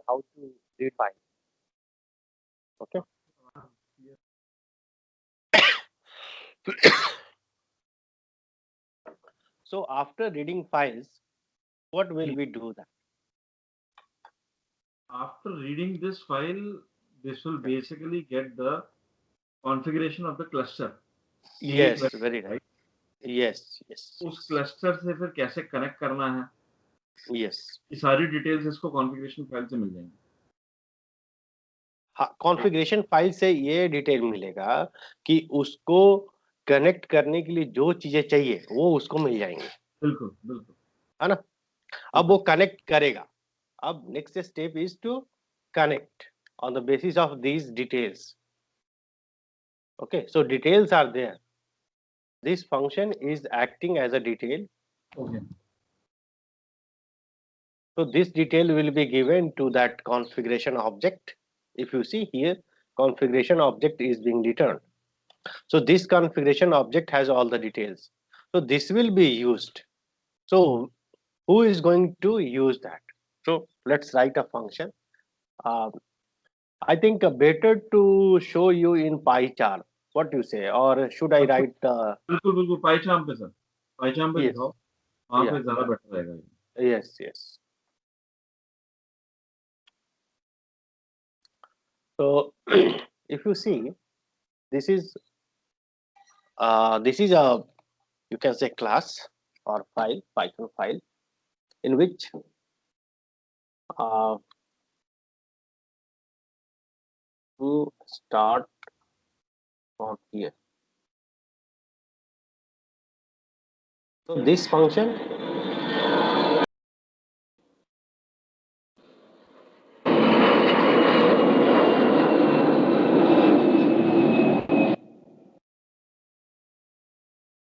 how to read file. Okay. So after reading files, what will we do that? After reading this file, this will basically get the configuration of the cluster. एक Yes, very website, right. right? Yes, yes, उस yes, cluster से फिर कैसे connect करना है, yes. ये सारी details इसको कॉन्फ़िगरेशन फाइल से मिल जाएंगी। हाँ, कॉन्फ़िगरेशन फाइल से ये डिटेल मिलेगा कि उसको कनेक्ट करने के लिए जो चीजें चाहिए वो उसको मिल जाएंगे, बिल्कुल, बिल्कुल, है ना? अब वो बिल्कुल। कनेक्ट करेगा। अब next step is to connect on the basis of these details. Okay, so details are there. This function is acting as a detail. Okay, So this detail will be given to that configuration object. If you see here, configuration object is being returned. So this configuration object has all the details. So this will be used. So who is going to use that? So let's write a function. Um, I think better to show you in pie chart. What do you say? Or should I अच्छा, write? बिल्कुल, बिल्कुल, पाइचाम पे sir, पाइचाम पे Yes. दिखाओ, वहाँ Yeah. पे ज़्यादा better रहेगा ये। Yes. Yes. So if you see, this is a, you can say, class or file, Python file, in which uh, to start from here. So this function,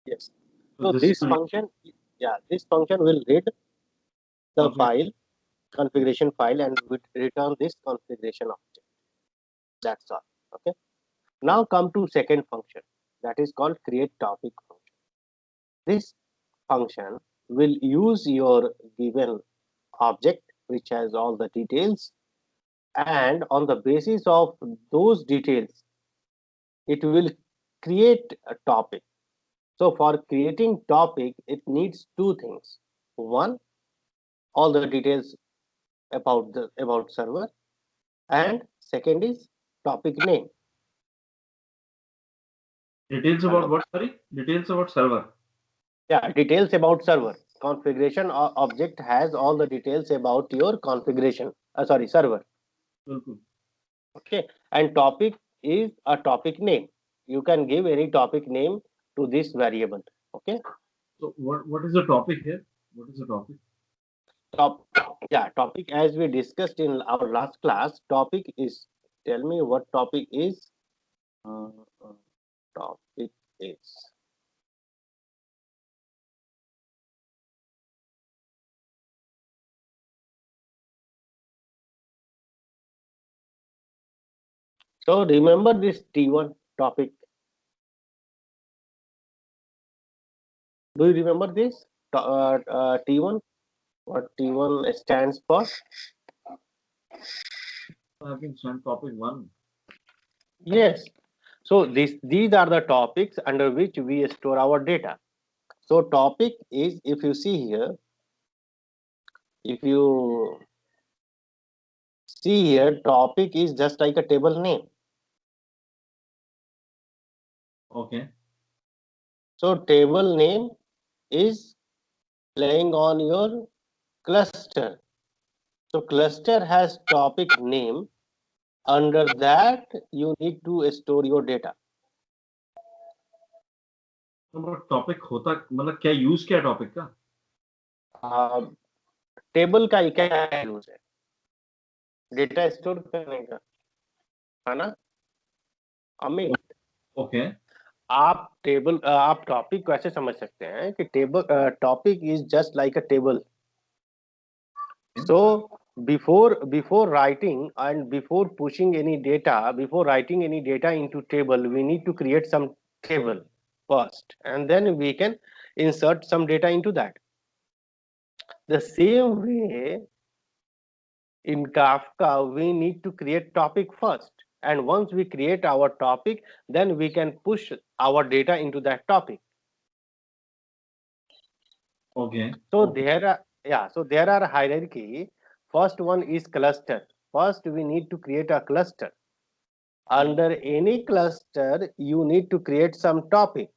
yes. तो So this this function, yeah, this function will read the configure file, configuration file, and would return this configuration object. That's all. Okay. Now come to second function, that is called create topic function. This function will use your given object which has all the details, and on the basis of those details it will create a topic. So for creating topic it needs two things. One, all the details about server, and second is topic name. Details about Hello. What, sorry? Details about server. Yeah, details about server. Configuration object has all the details about your configuration. Sorry, server. बिल्कुल। Okay, and topic is a topic name. You can give any topic name to this variable. Okay. So what is the topic here? What is the topic? Top, yeah, topic, as we discussed in our last class. Topic is, tell me what topic is. Uh, uh, Topic is. So remember this T1 topic. Do you remember this T1? What T1 stands for? I think some topic one. Yes. So these are the topics under which we store our data. So topic is, if you see here, if you see here, topic is just like a table name. Okay. So table name is playing on your cluster. So cluster has topic name. Under that, you need to store your data. तो topic होता मतलब क्या use क्या topic का? Table का ही क्या use है? Data store करने का, है ना अमित? ओके। आप टॉपिक को ऐसे समझ सकते हैं कि table topic is just like a table. So before writing and before pushing any data, before writing any data into table, we need to create some table first, and then we can insert some data into that. The same way, In Kafka, we need to create topic first. And once we create our topic, then we can push our data into that topic. Okay. So there are, yeah, so there are hierarchy. First one is cluster. First, we need to create a cluster. Under any cluster, you need to create some topic.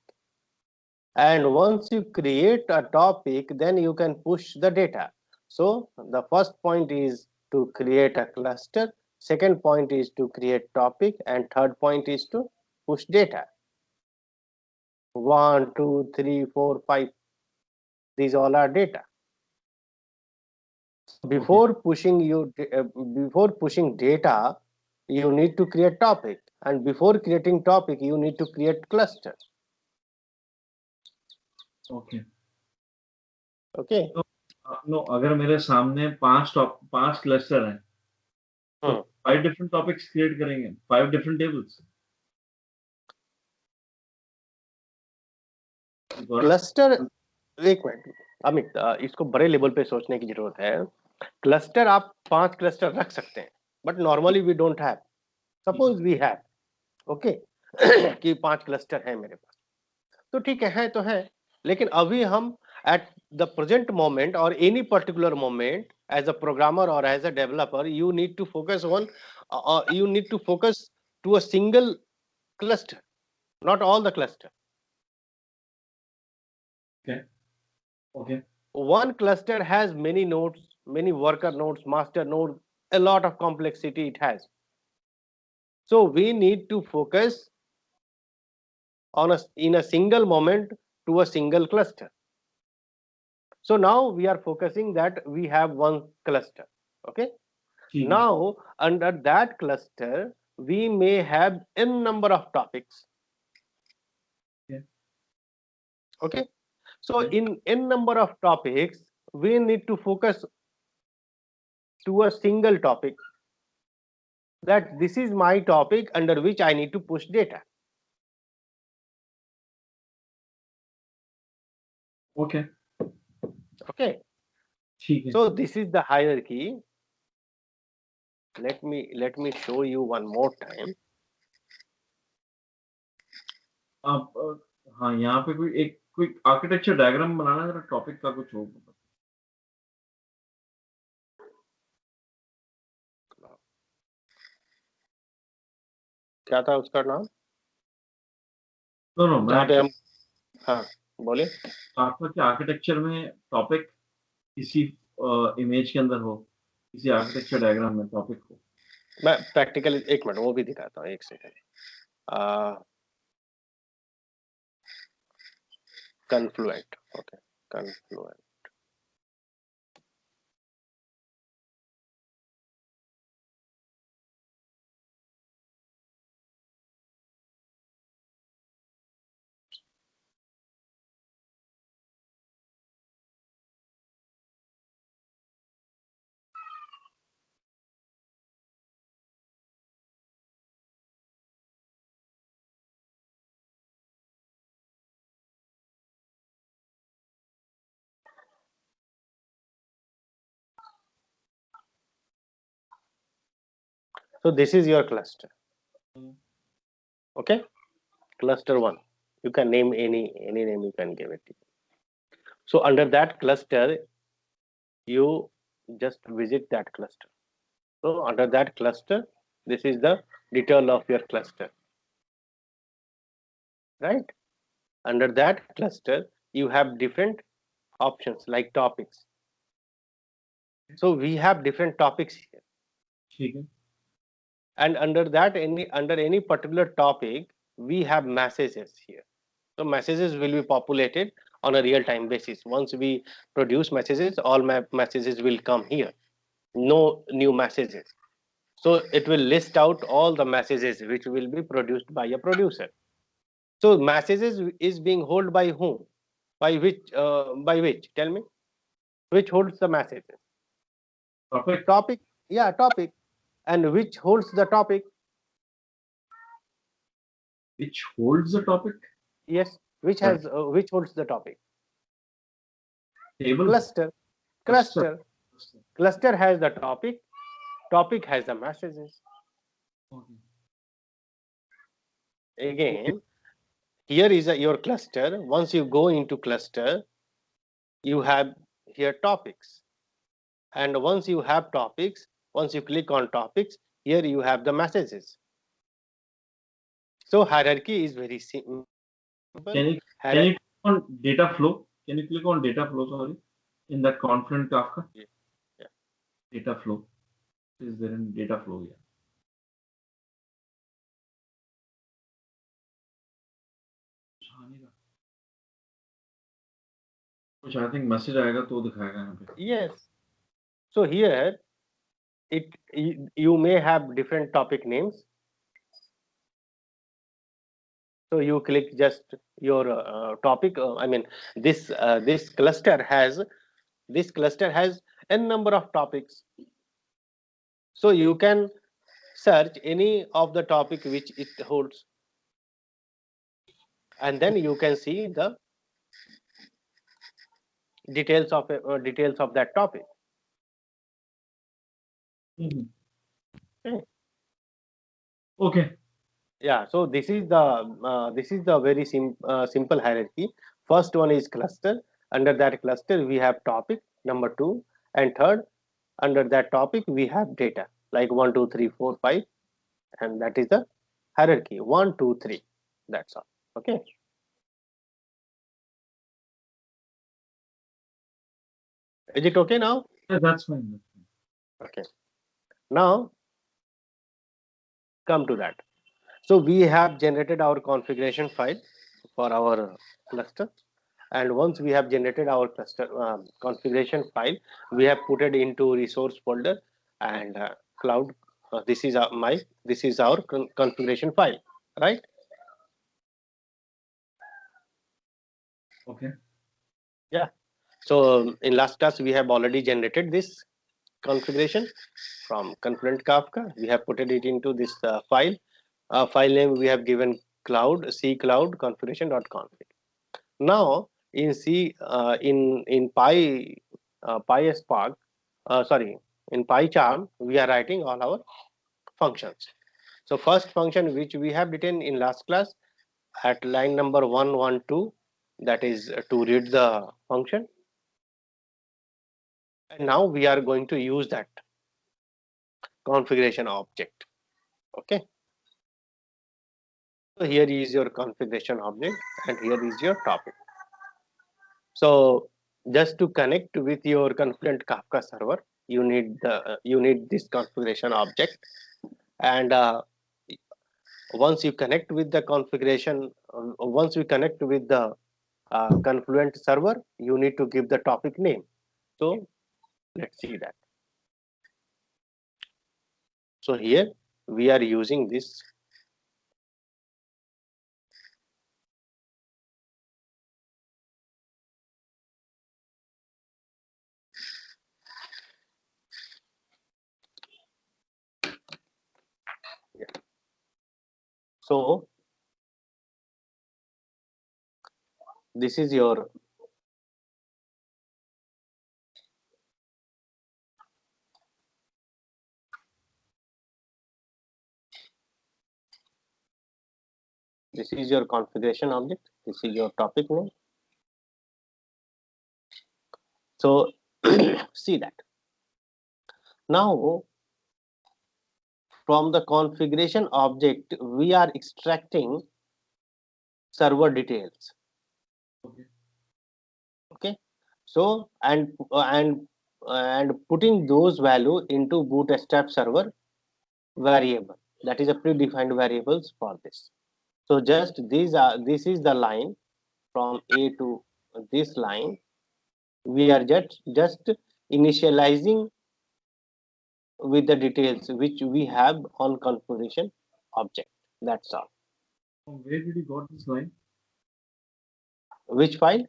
And once you create a topic, then you can push the data. So the first point is to create a cluster, second point is to create topic, and third point is to push data. 1, 2, 3, 4, 5, these all are data. Okay. Before pushing data, you need to create topic, and before creating topic, you need to create cluster. Okay. Okay. तो no अगर मेरे सामने पांच cluster हैं तो Hmm. 5 different topics create करेंगे 5 different tables cluster, एक minute Amit, इसको बड़े लेवल पे सोचने की जरूरत है। क्लस्टर आप 5 क्लस्टर रख सकते हैं, but normally we don't have. Suppose we have, okay, कि 5 क्लस्टर है मेरे पास, तो ठीक है तो है। लेकिन अभी हम एट द प्रेजेंट मोमेंट और any particular moment, as a programmer और as a developer, you need to focus on, you need to focus to a single cluster, not all the cluster. Okay okay One cluster has many nodes, many worker nodes, master nodes, a lot of complexity it has. So we need to focus on in a single moment to a single cluster. So now we are focusing that we have one cluster. Okay. ठीक है Now under that cluster we may have n number of topics. Okay. Okay. So Okay. in n number of topics, we need to focus to a single topic, that this is my topic under which I need to push data. Okay Okay. ठीक है So this is the hierarchy. Let me show you one more time. आप हाँ यहाँ पे कोई architecture diagram बनाना जरा topic का कुछ हो क्या था उसका नाम, नो नो मैं जहाँ पे हम, हाँ बोले। आपका क्या आर्किटेक्चर में टॉपिक किसी इमेज के अंदर हो किसी आर्किटेक्चर डायग्राम में टॉपिक हो मैं प्रैक्टिकल, एक मिनट वो भी दिखाता हूँ, एक second. Confluent, okay, Confluent. So this is your cluster. Okay, cluster one. You can name any name, you can give it. So under that cluster, you just visit that cluster. So under that cluster, this is the detail of your cluster, right? Under that cluster, you have different options like topics. So we have different topics here, ठीक है and under that, under any particular topic, we have messages here. So messages will be populated on a real-time basis. Once we produce messages, all messages will come here. No new messages. So it will list out all the messages which will be produced by a producer. So messages is being held by whom? By which? By which? Tell me. Which holds the messages? Topic Topic. Yeah, topic. And which holds the topic? which holds the topic Yes. Which holds the topic? table Cluster. cluster Cluster. Cluster has the topic, topic has the messages. Okay. Okay. Again, here is your cluster. Once you go into cluster, you have here topics, and once you have topics, once you click on topics, here you have the messages. So hierarchy is very simple. Can you Hier- can you click on data flow? Can you click on data flow? Sorry, in that Confluent Kafka yeah, yeah. data flow is there in data flow? Yeah. कुछ I think message आएगा तो दिखाएगा यहाँ पे. Yes. So here you may have different topic names. So you click just your topic. I mean, this cluster has n number of topics. So you can search any of the topic which it holds, and then you can see the details of that topic. Mhm. Okay. Okay. Yeah. So this is the very simple hierarchy. First one is cluster. Under that cluster, we have topic number two, and third under that topic we have data like 1 2 3 4 5, and that is the hierarchy 1 2 3. That's all. Okay. Is it okay now? Yeah, that's fine. That's fine. Okay. Now come to that. So we have generated our configuration file for our cluster, and once we have generated our cluster configuration file, we have put it into resource folder and cloud. This is our configuration file, right? Okay. Yeah. So in last class we have already generated this configuration from Confluent Kafka. We have put it into this file. File name we have given cloud c cloud configuration.config. Now in C in PySpark, sorry, in PyCharm we are writing all our functions. So first function which we have written in last class at line number 112, that is to read the function, and now we are going to use that configuration object. Okay. So here is your configuration object and here is your topic. So just to connect with your Confluent Kafka server, you need this configuration object, and once you connect with the configuration, once you connect with the Confluent server, you need to give the topic name. So let's see that. So here we are using this. Yeah. So this is your configuration object. This is your topic name. So see that. Now from the configuration object, we are extracting server details. Okay. Okay. So and putting those value into bootstrap server variable. That is a predefined variables for this. So just this is the line from A to this line. We are just initializing with the details which we have on configuration object. That's all. From where did you got this line? Which file?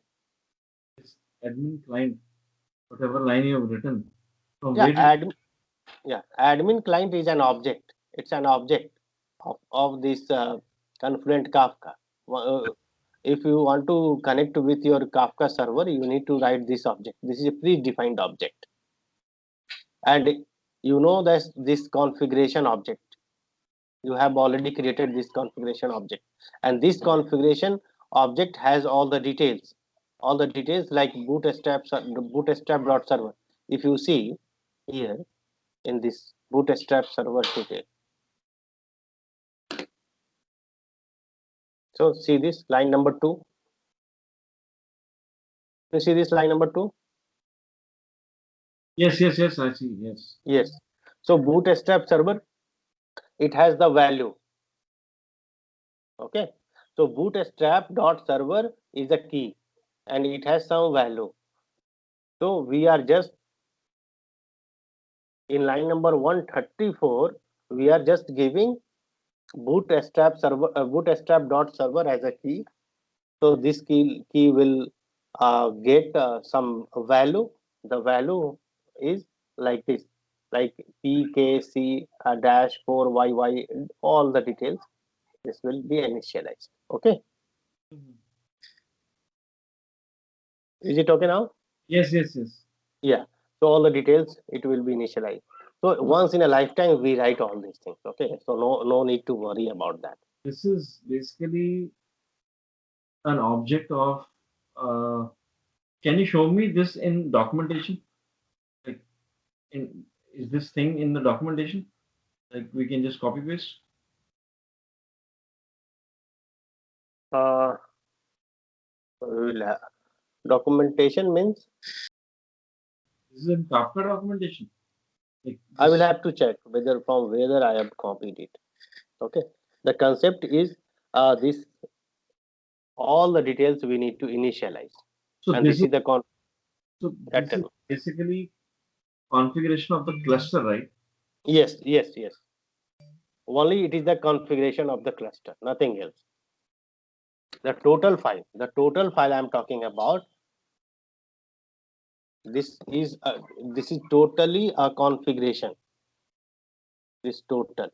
This admin client, whatever line you have written. From Yeah, where did admin client is an object. It's an object of this Confluent Kafka. If you want to connect with your Kafka server, you need to write this object. This is a predefined object, and you know that this configuration object, you have already created this configuration object, and this configuration object has all the details like bootstrap.server. If you see here in this bootstrap server detail, so see this line number 2, you see this line number 2. Yes, yes, yes, I see. Yes. Yes, so bootstrap server, it has the value. Okay, so bootstrap dot server is a key and it has some value. So we are just in line number 134, we are just giving bootstrap dot server as a key. So this key will get some value. The value is like this, like pkc dash 4yy, all the details. This will be initialized. Okay, Mhm. is it okay now? Yes, yes, yes. Yeah. So all the details it will be initialized. So once in a lifetime we write all these things. Okay. So no need to worry about that. This is basically an object of. Uh, can you show me this in documentation? Like, in is this thing in the documentation? Like, we can just copy paste. Uh, we'll documentation means This is in Kafka documentation. Like I will this. have to check whether from whether I have copied it. Okay. The concept is this all the details we need to initialize, So and this this is is the con. so That this tell is me. basically configuration of the cluster, right? Yes, yes, yes. Only it is the configuration of the cluster, nothing else. The total file I'm talking about. This is totally a configuration. This total,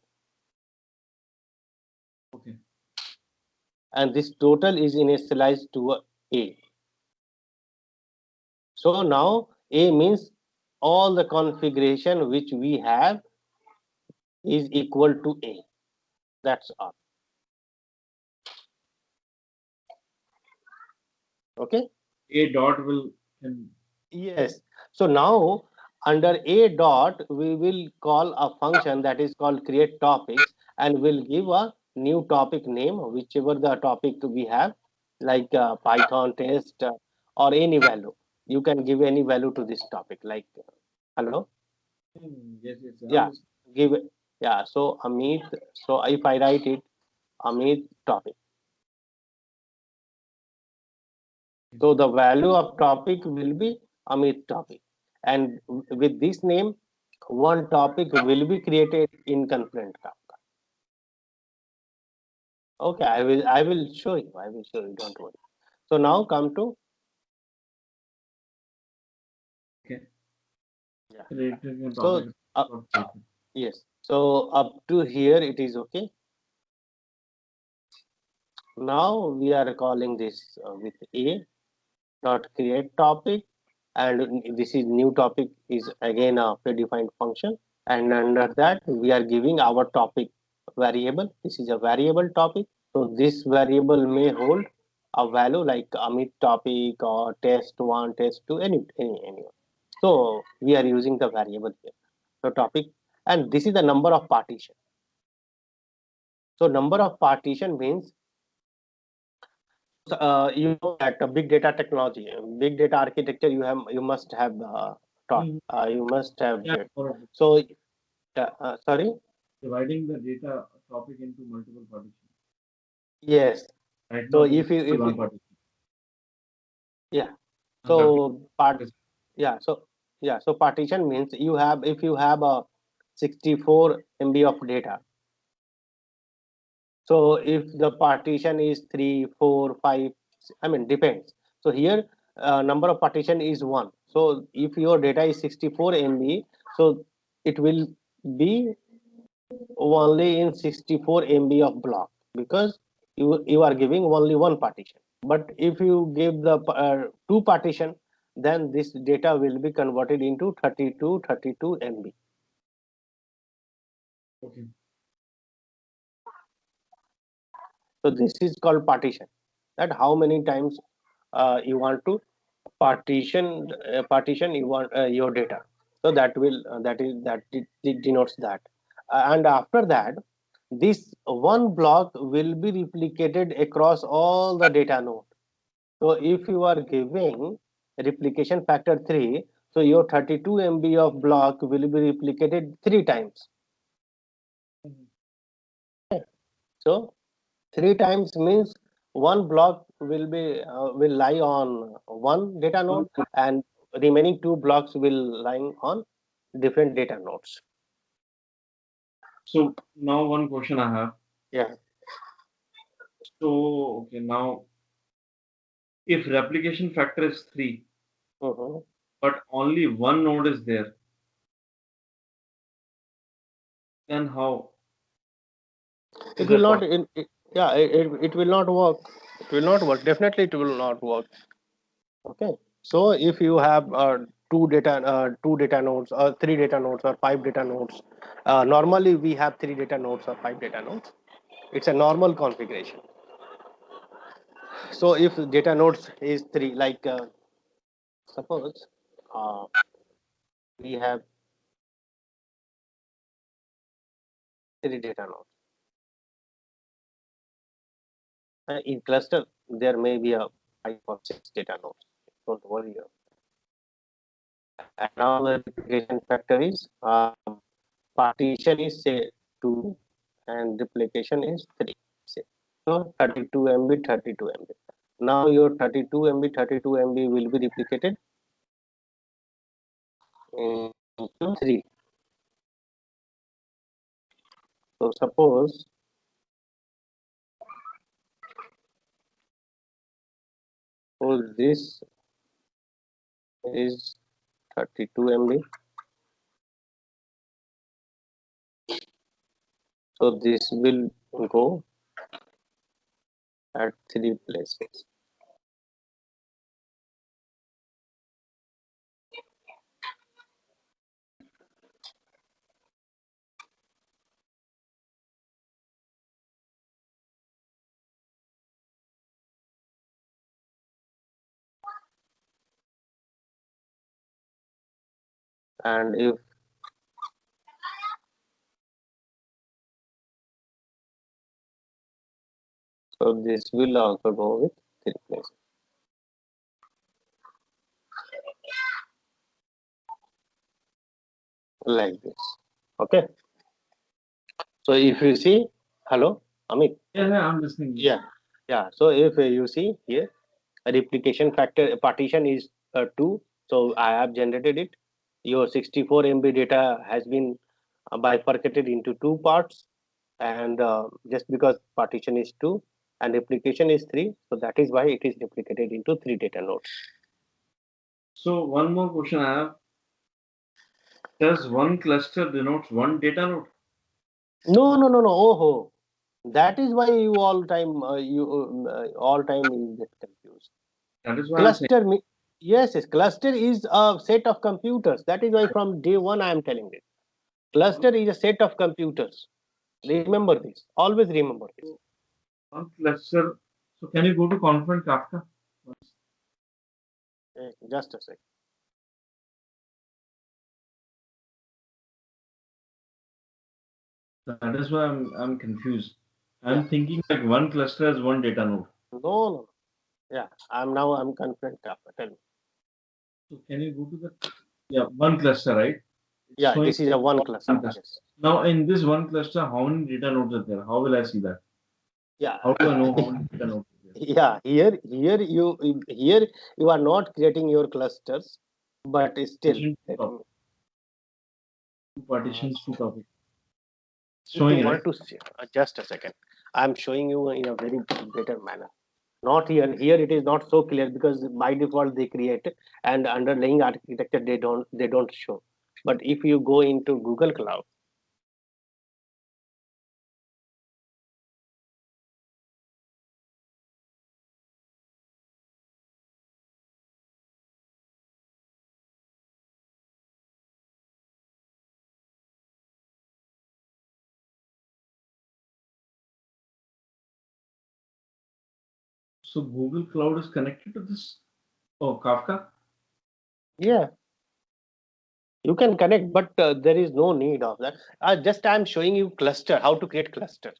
Okay. and this total is initialized to a. So now a means all the configuration which we have is equal to a. That's all. Okay. A dot will can. Yes. So now under a dot, we will call a function that is called create topics, and we'll give a new topic name, whichever the topic we have, like Python test or any value. You can give any value to this topic, like hello. Yes, yes, I Yeah, understand. give it. Yeah. So Amit. So if I write it, Amit topic. So the value of topic will be Amit topic, and with this name, one topic will be created in Confluent Kafka. Okay, I will show you. I will show you. Don't worry. So now come to Okay. yeah. Created a So topic. Got created. yes. So up to here it is okay. Now we are calling this with a dot create topic, and this is new topic is again a predefined function, and under that we are giving our topic variable. This is a variable topic, so this variable may hold a value like Amit topic or test1 test2, any one. So we are using the variable here, so topic, and this is the number of partition. So number of partition means you know that big data technology, big data architecture, you must have taught, Mhm. you must have Yeah, read. for of it. So sorry. Dividing the data topic into multiple partitions. Yes. Right So now, this is if one you, partition. yeah. And that So part is yeah. So yeah. So partition means you have, if you have a 64 MB of data. So if the partition is 3, 4, 5, I mean depends. So here number of partition is 1. So if your data is 64 MB, so it will be only in 64 MB of block, because you are giving only one partition. But if you give the two partition, then this data will be converted into 32 MB. Okay. So this is called partition. That how many times you want to partition you want your data. So that will it denotes that. And after that, this one block will be replicated across all the data node. So if you are giving replication factor 3, so your 32 MB of block will be replicated 3 times. Mhm. So 3 times means one block will lie on one data One node, more- and remaining two blocks will lie on different data nodes. So now one question I have. Yeah. So okay, now if replication factor is 3, Mhm. but only one node is there, then how It is will that not. possible? Yeah, it will not work. It will not work. Definitely, it will not work. Okay. So if you have two data nodes, or three data nodes, or five data nodes, normally we have three data nodes or five data nodes. It's a normal configuration. So if data nodes is three, like suppose uh, we have three data nodes. In cluster, there may be a five or six data nodes. Don't worry. And now the replication factor is partition is say 2 and replication is 3. Say. So 32 MB, 32 MB. Now your 32 MB, 32 MB will be replicated into 3. So suppose this is 32 MB. So this will go at three places. And if so, this will also go with three places like this. Okay. So if you see, hello, Amit. Yeah, yeah, I'm listening. Yeah, yeah. So if you see here, a replication factor partition is 2. So I have generated it. Your 64 MB data has been bifurcated into two parts, and just because partition is 2 and replication is 3, so that is why it is replicated into three data nodes. So one more question I have. Does one cluster denotes one data node? No, no, no, no. Oh, that is why you all time you get confused. That is why I'm saying. Cluster, yes, yes, cluster is a set of computers. That is why from day one I am telling this. One, Cluster is a set of computers. Remember this. Always remember this. one cluster. So can you go to Confluent Kafka? Just a second. That is why I'm confused. Yeah. I'm thinking like one cluster has one data node. No, no, no. Yeah. I'm confident. Tell me. So can you go to the yeah one cluster, right? It's Yeah. showing This is a one cluster. one cluster. Yes. Now in this one cluster, how many data nodes are there? How will I see that? Yeah. How do I know how many data nodes are there? Yeah. Here you are not creating your clusters, but still Partition two let me. topic, two partitions, two So topics. if you Showing right. want to see, just a second, I'm showing you in a very better manner. Not here. Here it is not so clear because by default they create, and underlying architecture they don't show. But if you go into Google Cloud, So Google Cloud is connected to this. Oh, Kafka. Yeah, you can connect, but there is no need of that. Just I'm showing you cluster, how to create cluster,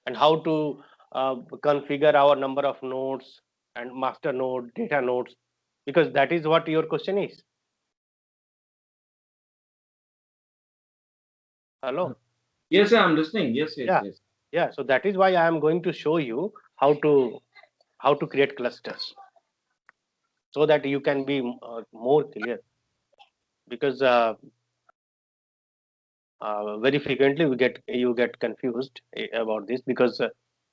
and how to configure our number of nodes and master node, data nodes, because that is what your question is. Hello. Yes, I'm listening. Yes, yes, Yeah, yes. yeah. So that is why I am going to show you how to create clusters, so that you can be more clear, because very frequently you get confused about this, because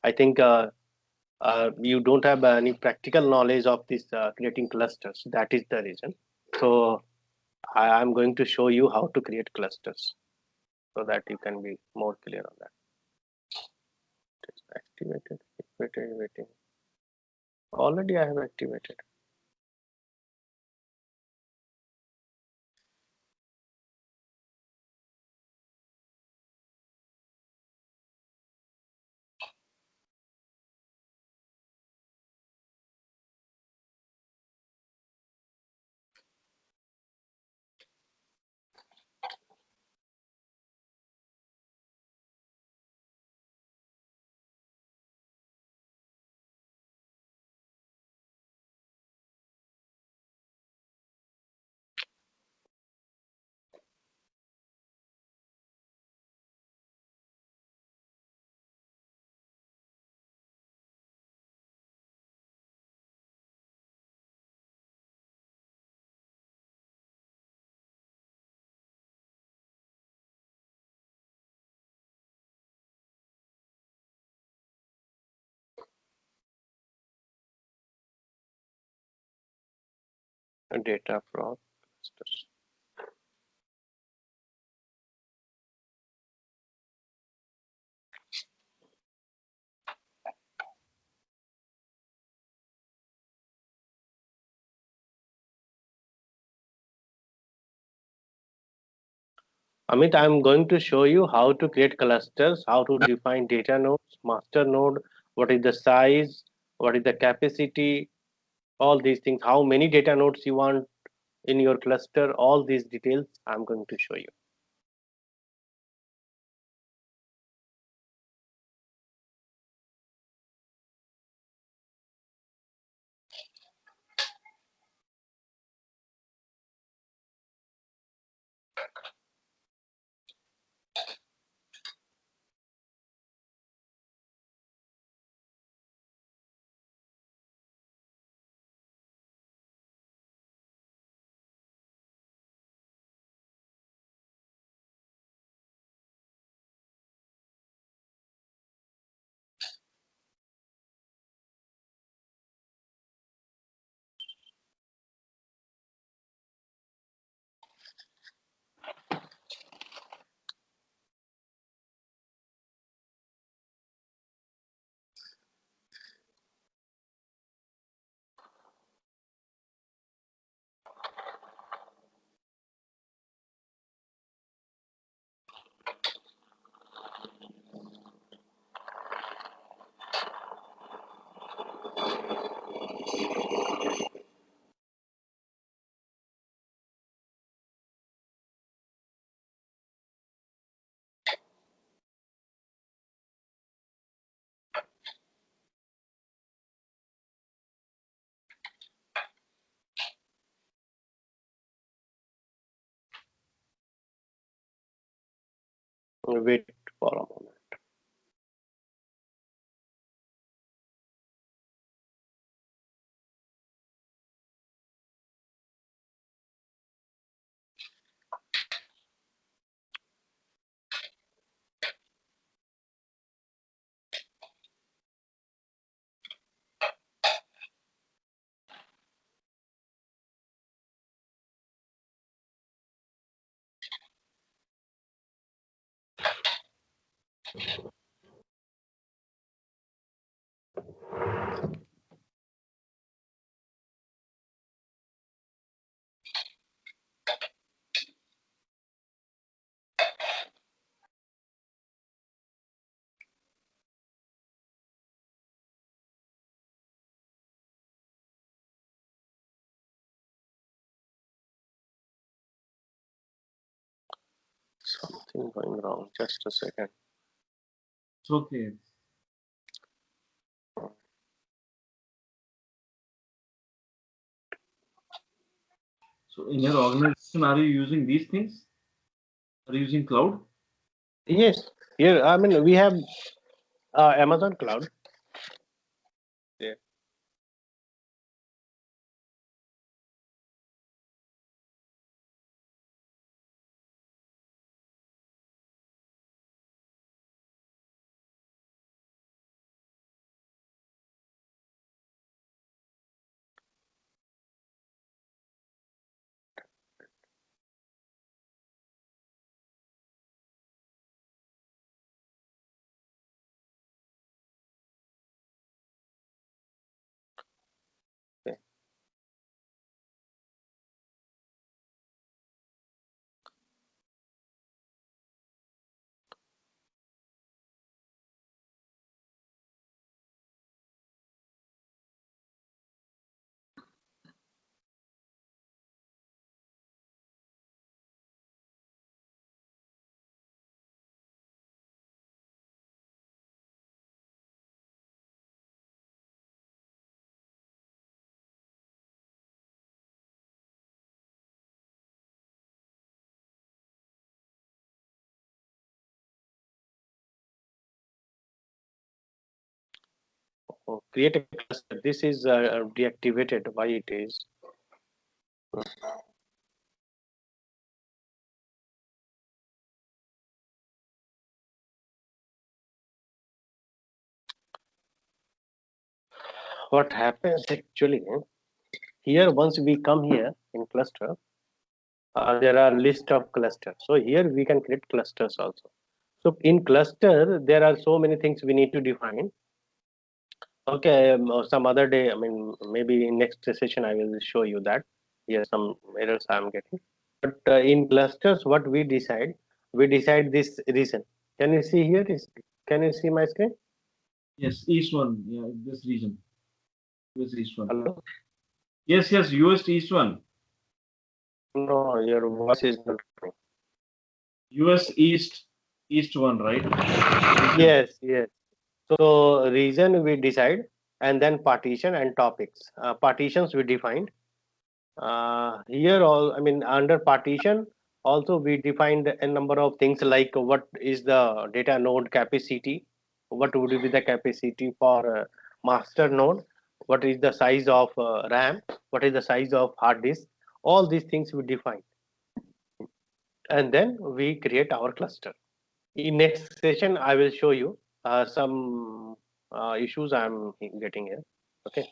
I think you don't have any practical knowledge of this creating clusters. That is the reason. So I am going to show you how to create clusters, so that you can be more clear on that. It's activated, activated, waiting. Already I have activated. Data from clusters. Amit, I'm going to show you how to create clusters, how to define data nodes, master node, what is the size, what is the capacity, all these things, how many data nodes you want in your cluster, all these details I'm going to show you. Wait for a moment. something going wrong. Just a second. It's okay. So in your organization, are you using these things? Are you using cloud? Yes, here I mean we have Amazon Cloud. Yeah. Okay. Oh, create a cluster. This is deactivated. Why it is? What happens actually here? Once we come here in cluster, there are list of clusters. So here we can create clusters also. So in cluster, there are so many things we need to define. Okay, some other day, I mean, maybe in next session, I will show you that. Here, some errors I am getting. But in clusters, what we decide this reason. Can you see here? Can you see my screen? Yes, East one. Yeah, this region. US East one. Hello? Yes, yes, US East one. No, your voice is not coming. US East one, right? Region. Yes, yes. So reason we decide, and then partition and topics. Partitions we defined. Here all, I mean, under partition, also we defined a number of things like what is the data node capacity, what would be the capacity for master node, what is the size of RAM, what is the size of hard disk, all these things we define, and then we create our cluster. In next session, I will show you some issues I'm getting here. Okay,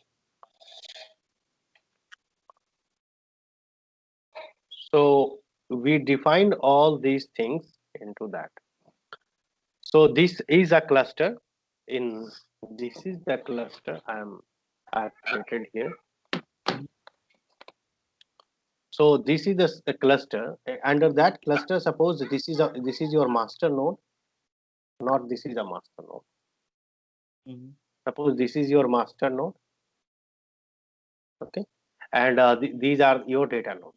so we defined all these things into that. So this is a cluster. In this is the cluster I've created here. Mhm. So this is the cluster. Under that cluster, suppose this is your master node, not this is a master node. Mhm. Suppose this is your master node, okay, and these are your data nodes.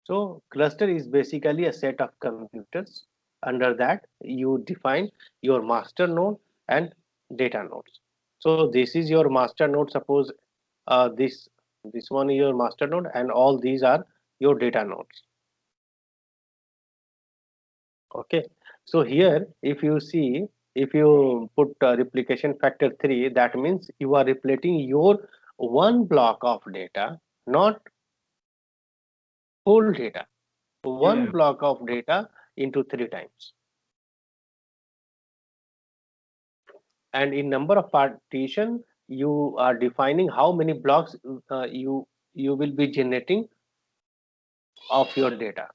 So cluster is basically a set of computers. Under that, you define your master node and data nodes. So this is your master node. Suppose this one is your master node, and all these are your data nodes. Okay. So here, if you see, if you put replication factor 3, that means you are replicating your one block of data, not whole data. One Yeah. block of data into 3 times. And in number of partition, you are defining how many blocks you will be generating of your data.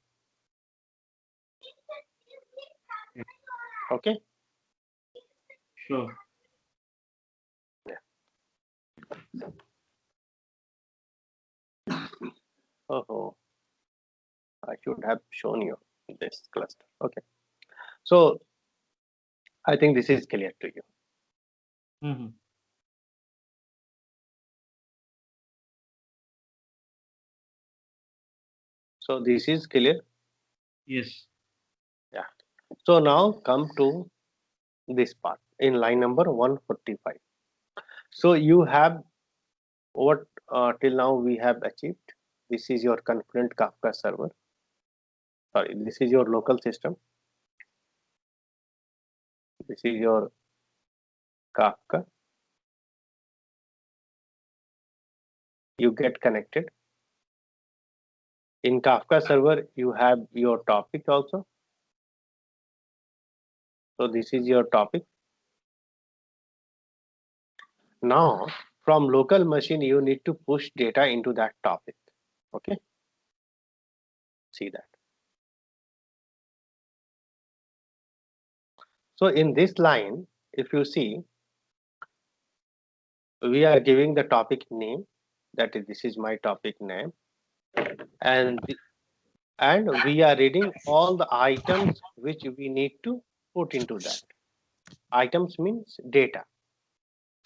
Yeah. Okay. Sure. Yeah. Oh, I should have shown you this cluster. Okay. So I think this is clear to you. Mhm. So this is clear. Yes. Yeah. So now come to this part in line number 145. So you have what till now we have achieved. This is your Confluent Kafka server. Sorry, this is your local system. This is your Kafka. You get connected. In Kafka server, you have your topic also. So this is your topic. Now from local machine, you need to push data into that topic. Okay, see that. So in this line, if you see, we are giving the topic name. That is, this is my topic name, and we are reading all the items which we need to put into that. Items means data.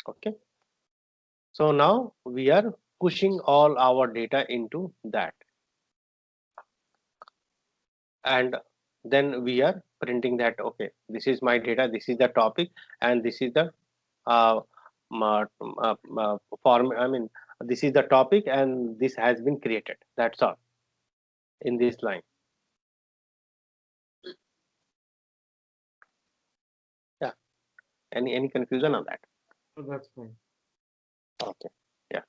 Okay. So now we are pushing all our data into that, and then we are printing that. Okay, this is my data. This is the topic, and this is the uh, form. I mean, this is the topic, and this has been created. That's all in this line. Yeah. Any confusion on that? So that's fine. Okay. Yeah.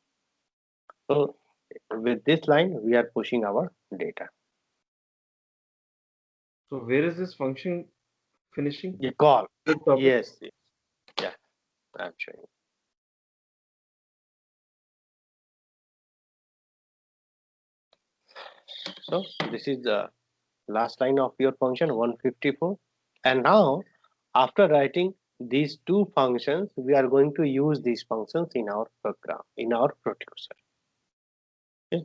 So with this line, we are pushing our data. So where is this function finishing? You call. Good topic. Yes. Yes. Yeah. I'm showing. So this is the last line of your function 154. And now after writing these two functions, we are going to use these functions in our program, in our producer. Okay.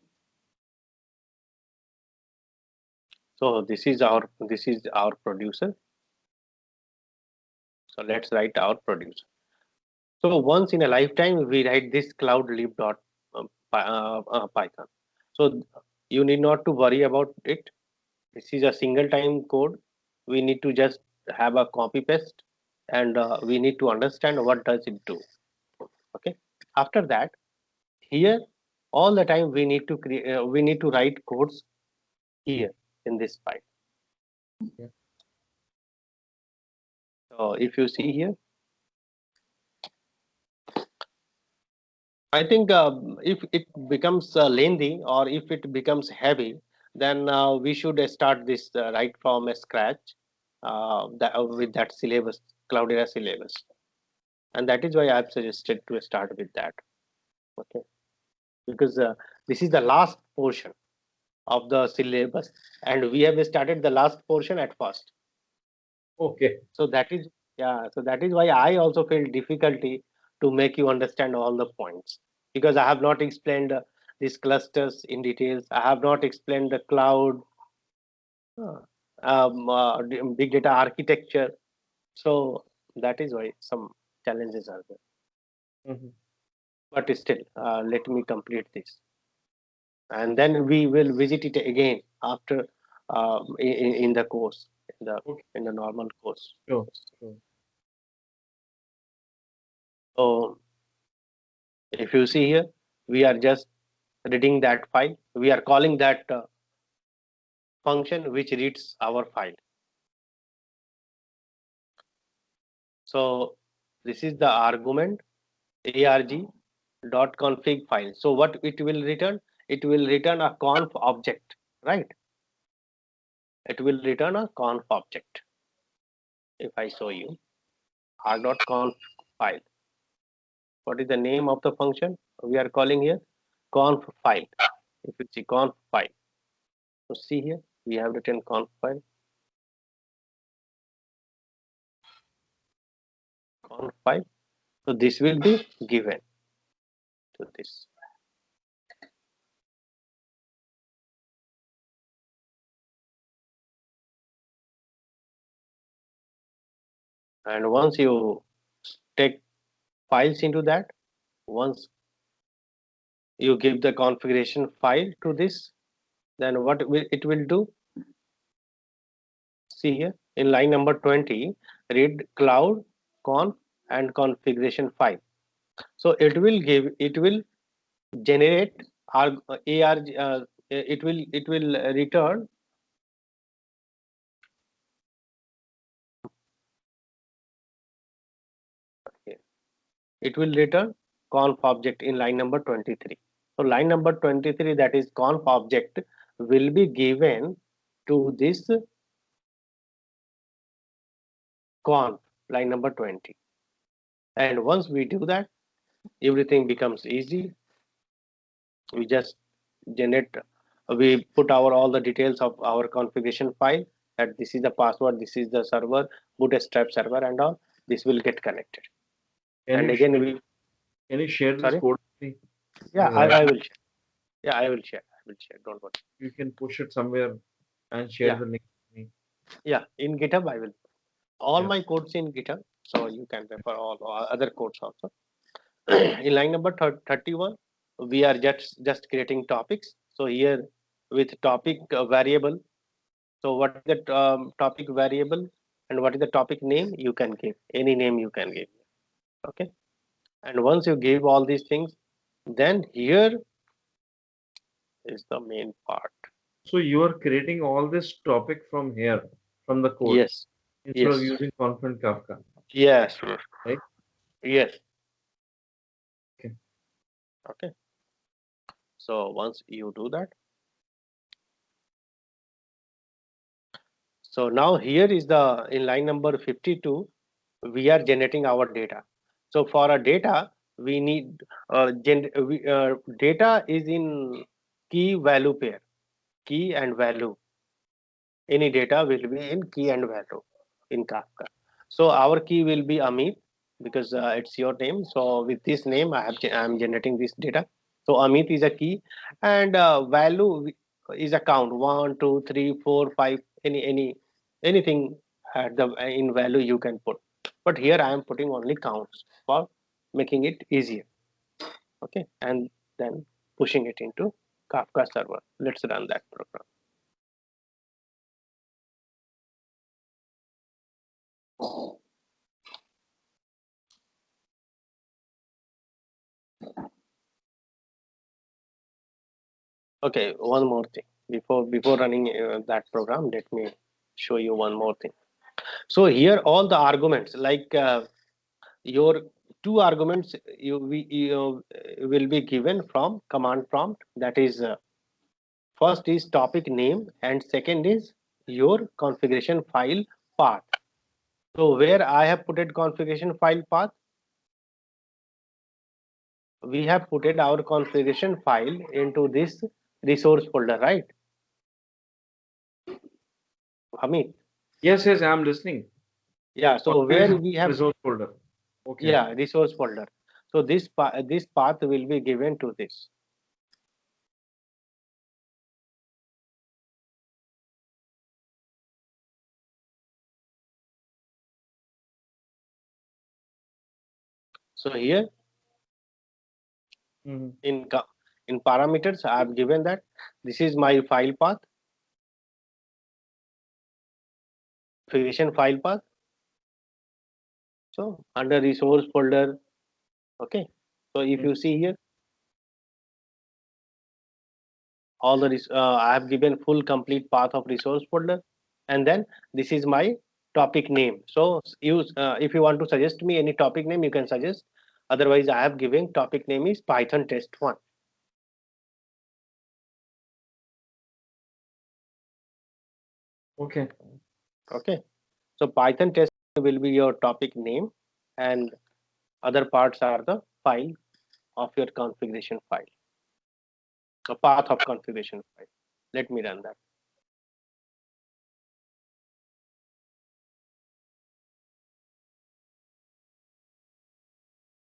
So this is our producer. So let's write our producer. So once in a lifetime, we write this cloud lib dot Python. So you need not to worry about it. This is a single time code. We need to just have a copy paste, and we need to understand what does it do. Okay. After that, here all the time we need to create. We need to write codes here in this file. Yeah. So if you see here, I think if it becomes lengthy or if it becomes heavy, then we should start this right from scratch with that syllabus, Cloudera syllabus, and that is why I've suggested to start with that. Okay, because this is the last portion of the syllabus, and we have started the last portion at first. Okay. So that is, yeah. So that is why I also feel difficulty to make you understand all the points, because I have not explained these clusters in details. I have not explained the cloud, uh, big data architecture. So that is why some challenges are there. Mhm. But still, let me complete this, and then we will visit it again after in the course, Okay. in the normal course. Sure. Sure. So if you see here, we are just reading that file. We are calling that function which reads our file. So this is the argument arg.config file. So what it will return? It will return a conf object, right? It will return a conf object. If I show you r.conf file, what is the name of the function we are calling here? Conf file. If you see conf file, so see here we have written conf file, conf file. So this will be given to this. And once you take files into that, once you give the configuration file to this, Then it will do? See here in line number 20, read cloud conf and configuration file. So it will generate arg it will return, it will return conf object in line number 23. So line number 23, that is conf object, will be given to this conf line number 20. And once we do that, everything becomes easy. We just generate, we put our all the details of our configuration file, that this is the password, this is the server, bootstrap server and all. This will get connected. Can And you again share, we, can you share this sorry, code with me? yeah, Because I will share. Yeah, I will share, don't worry. you can push it somewhere and share Yeah, the link with me. yeah, in GitHub I will, all Yeah. my codes in GitHub, so you can refer all other codes also. In line number 31, we are just creating topics. So here with topic variable, so what is the topic variable and what is the topic name, you can give any name, you can give. Okay, and once you give all these things, then here is the main part. So you are creating all this topic from here, from the code, Yes, instead of yes, using Confluent Kafka, yes, right? yes. Okay. Okay, so once you do that, so now here is the, in line number 52, we are generating our data. So for a data, we need data is in key value pair, key and value. Any data will be in key and value in Kafka. So our key will be Amit, because it's your name. So with this name, I am generating this data. So Amit is a key, and value is a count, 1, 2, 3, 4, 5. Anything at the in value you can put. But here I am putting only counts for making it easier. Okay, and then pushing it into Kafka server. Let's run that program. Okay, one more thing. Before running that program, let me show you one more thing. So here all the arguments, like your two arguments, you will be given from command prompt. That is, first is topic name and second is your configuration file path. So where I have put it configuration file path, we have put it our configuration file into this resource folder, right, Amit? Yes, yes, I'm listening. Yeah. So Always where we have, resource folder. Okay. yeah, resource folder. So this path will be given to this. So here Hmm. in parameters, I have given that this is my file path, configuration file path. So under resource folder, okay. So if you see here, all the I have given full complete path of resource folder, and then this is my topic name. So use if you want to suggest me any topic name, you can suggest. Otherwise, I have given topic name is Python test one. Okay. Okay. So Python test will be your topic name, and other parts are the file of your configuration file, the path of configuration file. Let me run that.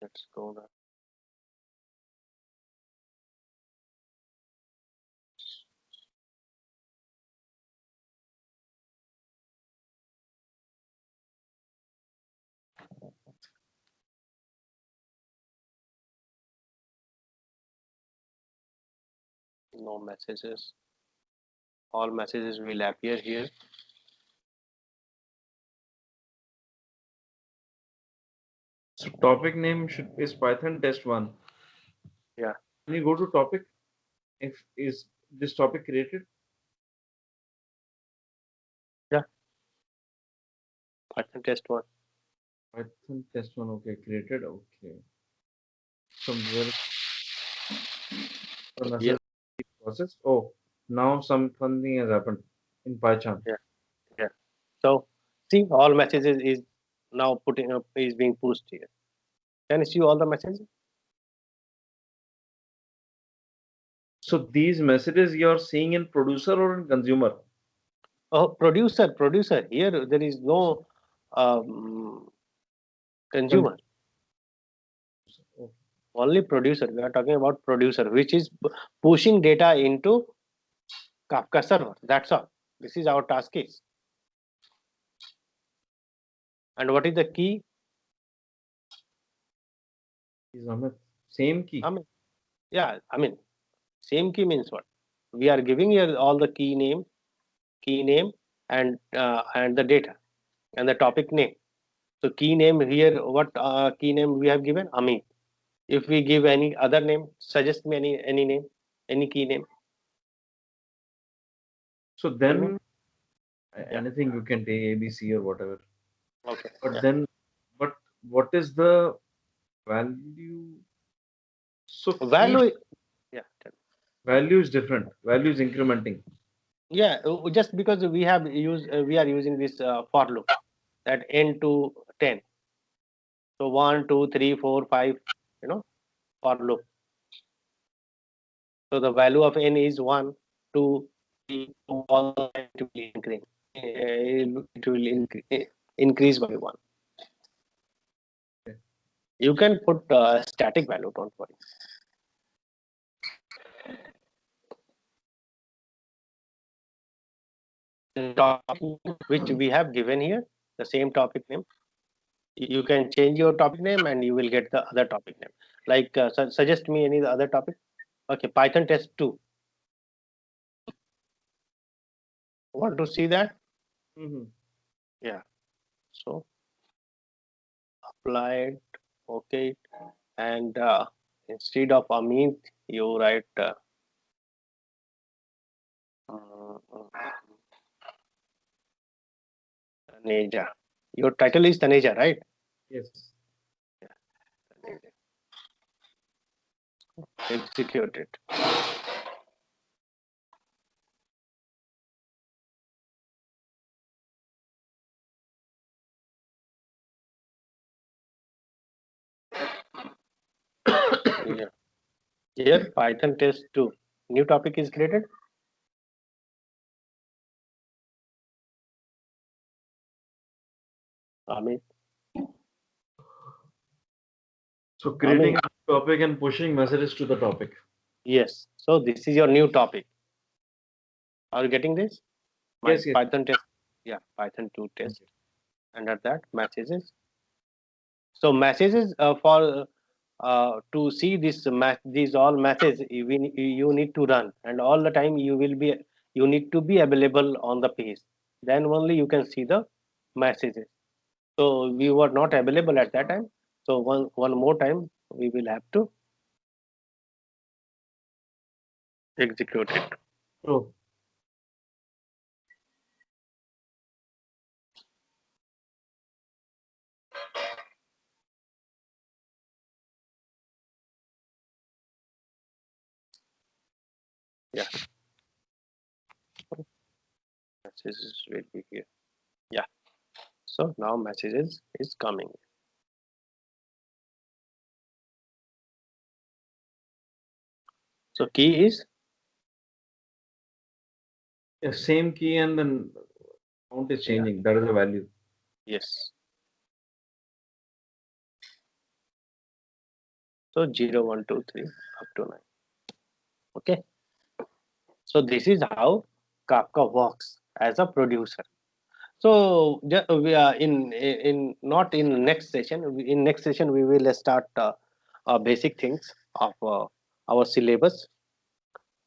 Let's go there. No messages. All messages will appear here. So topic name should is Python test one. Yeah, When you go to topic, if is this topic created? yeah. Python test one. Python test one. Okay, created. Okay. Somewhere the Yeah, message process. Oh, now something has happened in PyCharm. yeah, yeah. So see, all messages is now putting up is being pushed here. Can you see all the messages? So these messages you're seeing in producer or in consumer? Oh, producer. Here there is no um, Con- consumer. oh, Only producer. We are talking about producer, which is pushing data into Kafka server. That's all. This is our task is. And what is the key? is Amit. Same I key. mean, yeah, I mean, same key means what? We are giving here all the key name, and the data and the topic name. So key name here, what key name we have given? Amit. If we give any other name, suggest me any name, any key name. So Tell me. then Yeah. anything you can take ABC or whatever. Okay. But Yeah. then, but what is the value? So each Value. Yeah. Tell me. value is different. Value is incrementing. Yeah. Just because we are using this for loop that n to 10. So 1, 2, 3, 4, 5. You know, for loop. So the value of n is 1, 2, 3, 4, all the time it will increase. Increase by 1. You can put static value, don't worry. The topic which we have given here, the same topic name. You can change your topic name and you will get the other topic name. Like suggest me any other topic. Okay, Python test 2. Want to see that? Mm-hmm. Yeah. So apply it. Okay. And instead of Amit, you write Taneja. Your title is Taneja, right? Yes. Taneja. Execute it. Yeah. Here, Python test 2. New topic is created. Amit. So Amit. creating a topic and pushing messages to the topic. Yes. So this is your new topic. Are you getting this? My Yes, yes. Python test. Yeah, Python 2 Thank test. you. Under that, messages. So messages for to see these all messages you need to run, and all the time you need to be available on the page. Then only you can see the messages. So we were not available at that time. So one more time we will have to execute it. So Yeah, messages will be here. Yeah. So now messages is coming. So key is yeah, same key and then count is yeah. changing. That is the value. Yes. So 0, 1, 2, 3 up to 9. Okay. So this is how Kafka works as a producer. So we are in not in next session. In next session we will start basic things of our syllabus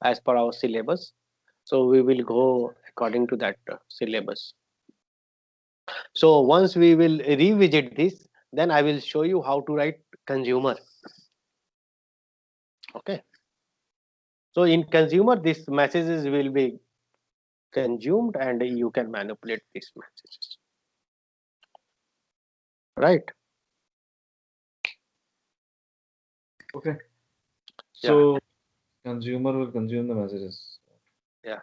as per our syllabus. So we will go according to that syllabus. So once we will revisit this, then I will show you how to write consumer. Okay. So in consumer, these messages will be consumed and you can manipulate these messages. Right. Okay. Yeah. So consumer will consume the messages. Yeah.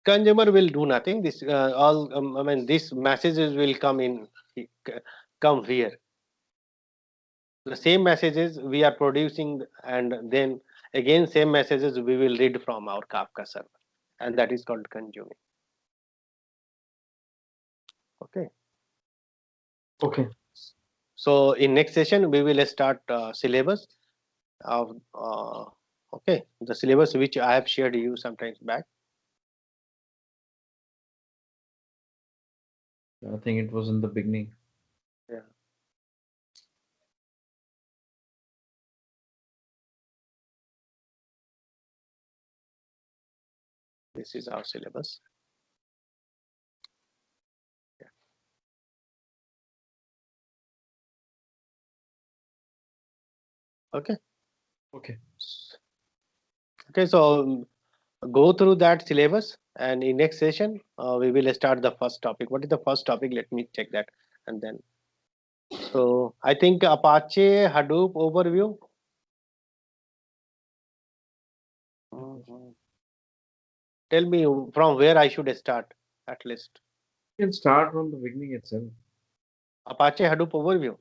Consumer will do nothing. This all I mean these messages will come in come here. The same messages we are producing and then again same messages we will read from our Kafka server, and that is called consuming. Okay. Okay. So in next session we will start syllabus of okay, the syllabus which I have shared you sometimes back. I think it was in the beginning. Yeah. This is our syllabus. Yeah. Okay. Okay. Okay. So go through that syllabus, and in next session we will start the first topic. What is the first topic? Let me check that, and then so I think Apache Hadoop overview. Mhm. Tell me from where I should start at least. You can start from the beginning itself. Apache Hadoop overview.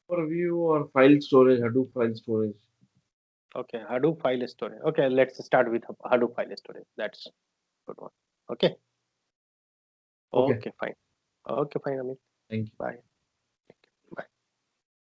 Overview or file storage, Hadoop file storage. Okay, Hadoop file storage. Okay, let's start with Hadoop file storage. That's good one. Okay. Okay. Okay, fine. Okay, fine, Amit. Thank you. Bye.